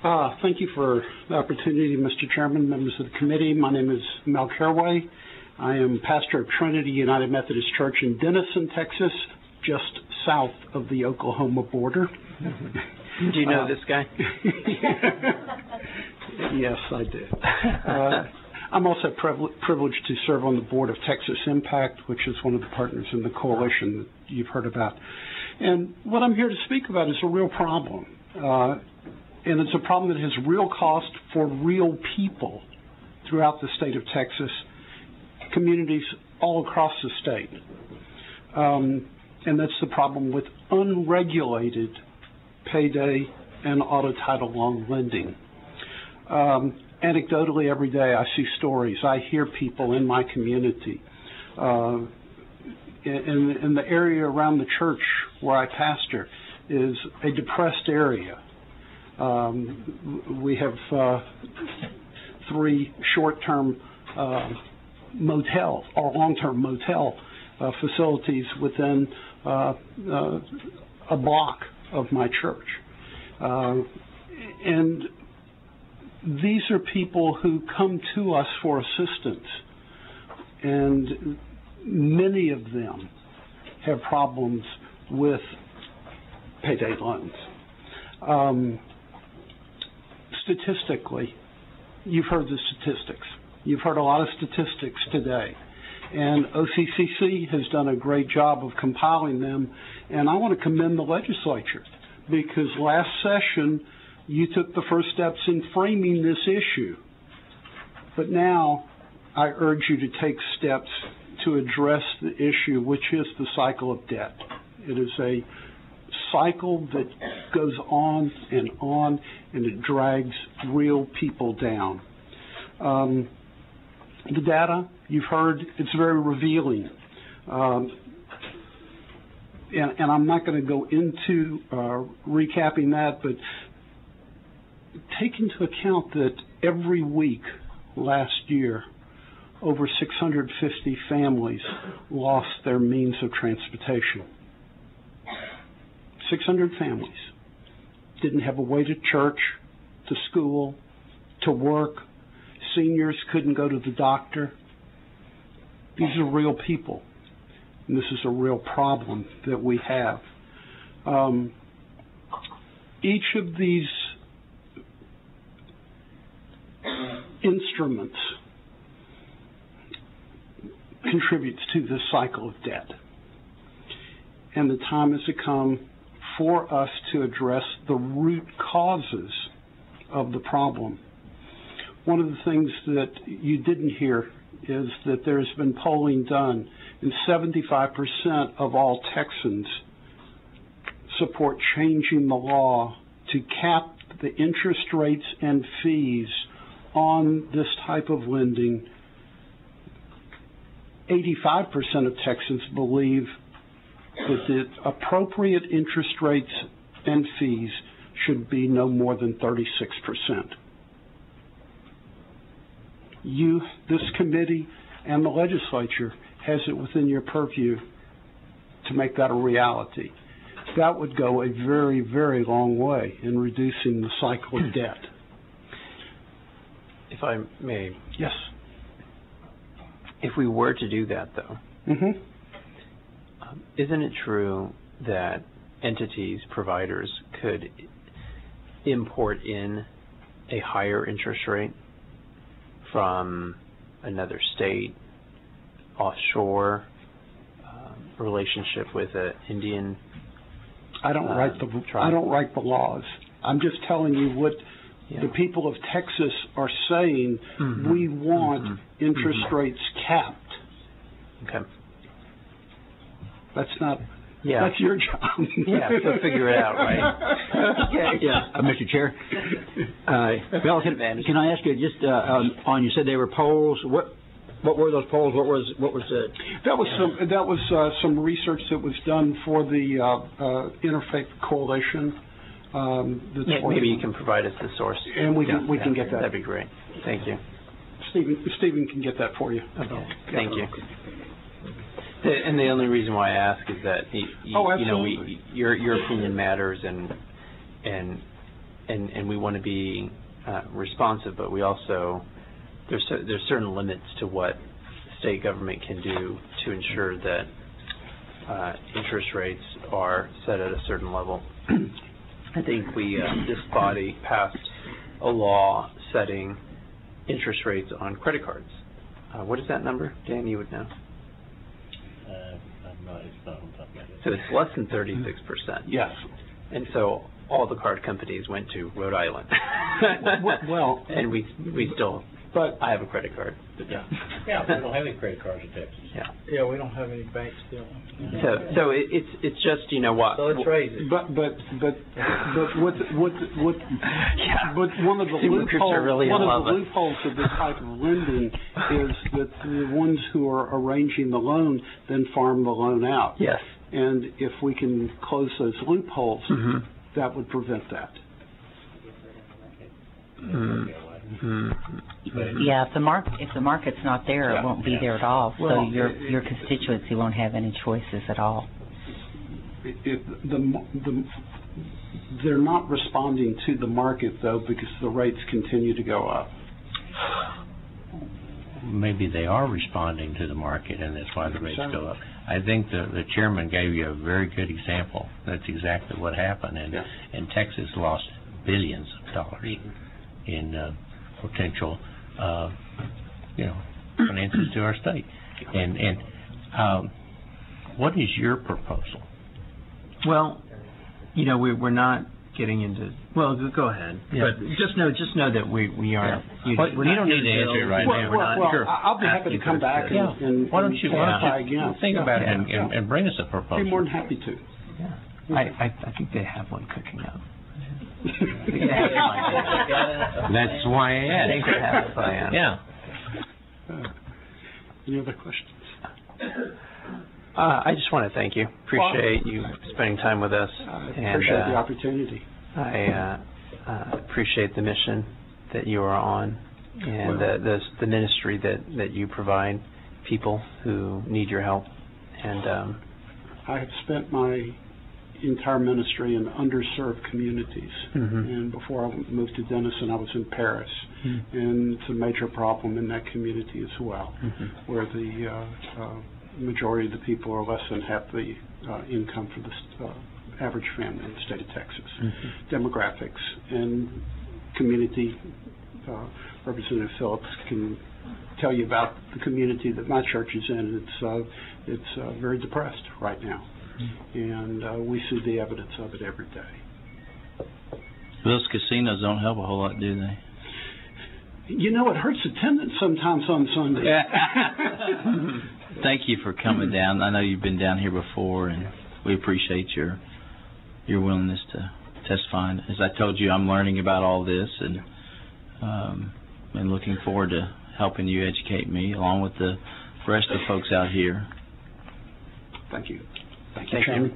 Thank you for the opportunity, Mr. Chairman, members of the committee. My name is Mel Caraway. I am pastor of Trinity United Methodist Church in Denison, Texas, just south of the Oklahoma border. Do you know this guy? Yes, I do. I'm also privileged to serve on the board of Texas Impact, which is one of the partners in the coalition that you've heard about. And what I'm here to speak about is a real problem. And it's a problem that has real cost for real people throughout the state of Texas, communities all across the state. And that's the problem with unregulated payday and auto title loan lending. Anecdotally, every day I see stories. I hear people in my community. In the area around the church where I pastor is a depressed area. We have 3 short-term motel or long-term motel facilities within a block of my church. And these are people who come to us for assistance, and many of them have problems with payday loans. Statistically, you've heard the statistics. You've heard a lot of statistics today. And OCCC has done a great job of compiling them. And I want to commend the legislature, because last session you took the first steps in framing this issue. But now I urge you to take steps to address the issue, which is the cycle of debt. It is a cycle that goes on, and it drags real people down. The data, you've heard, it's very revealing. And I'm not going to go into recapping that, but take into account that every week last year, over 650 families lost their means of transportation. 600 families didn't have a way to church, to school, to work. Seniors couldn't go to the doctor. These are real people, and this is a real problem that we have. Each of these instruments contributes to this cycle of debt. And the time has come for us to address the root causes of the problem. One of the things that you didn't hear is that there's been polling done, and 75% of all Texans support changing the law to cap the interest rates and fees on this type of lending. 85% of Texans believe that the appropriate interest rates and fees should be no more than 36%. This committee and the legislature has it within your purview to make that a reality. That would go a very, very long way in reducing the cycle of debt. If I may. Yes. If we were to do that, though, isn't it true that entities, providers, could import in a higher interest rate from another state, offshore, relationship with an Indian? I don't write the laws. I'm just telling you what the people of Texas are saying. We want interest rates capped. Okay. That's not. That's your job. So figure it out, right? Mr. Chair. Mel, can I ask you just on? You said they were polls. What were those polls? What was the? That was some research that was done for the Interfaith coalition. Maybe you can provide us the source, and we can get that. That'd be great. Thank you. Stephen can get that for you. Okay. Thank you. And the only reason why I ask is that your opinion matters, and and we want to be responsive, but we also there's certain limits to what state government can do to ensure that interest rates are set at a certain level. I think this body passed a law setting interest rates on credit cards. What is that number? Dan, you would know. It's not on top of my head. So it's less than 36%. Yes. And so all the card companies went to Rhode Island. Well, and we still. But I have a credit card. Yeah, we don't have any credit cards in Texas. Yeah, we don't have any banks still. So it's just what. So it's crazy. But what but one of the loopholes of this type of lending is that the ones who are arranging the loan then farm the loan out. Yes. And if we can close those loopholes, that would prevent that. Yeah, if the market's not there, it won't be there at all. So your constituency won't have any choices at all. They're not responding to the market though, because the rates continue to go up. Maybe they are responding to the market, and that's why the rates go up. I think the chairman gave you a very good example. That's exactly what happened, and Texas lost billions of dollars in potential, finances to our state. And what is your proposal? Well, we're not getting into. Well, go ahead. Yeah. But just know that we are. You don't need to answer it right now. I'll be happy to come back and why don't you again. Think about it and bring us a proposal. I'd be more than happy to. Yeah. I think they have one cooking up. That's why I asked. I think they have a plan. Yeah. Any other questions? I just want to thank you. Appreciate you spending time with us. I appreciate the opportunity. I appreciate the mission that you are on and the ministry that you provide people who need your help. And I have spent my entire ministry in underserved communities. And before I moved to Denison, I was in Paris. And it's a major problem in that community as well, where the majority of the people are less than half the income for the average family in the state of Texas. Demographics and community, Representative Phillips can tell you about the community that my church is in. It's very depressed right now. And we see the evidence of it every day. Those casinos don't help a whole lot, do they? It hurts attendance sometimes on Sunday. Thank you for coming down. I know you've been down here before, and we appreciate your willingness to testify. And as I told you, I'm learning about all this and looking forward to helping you educate me along with the rest of the folks out here. Thank you. Thank you, Chairman.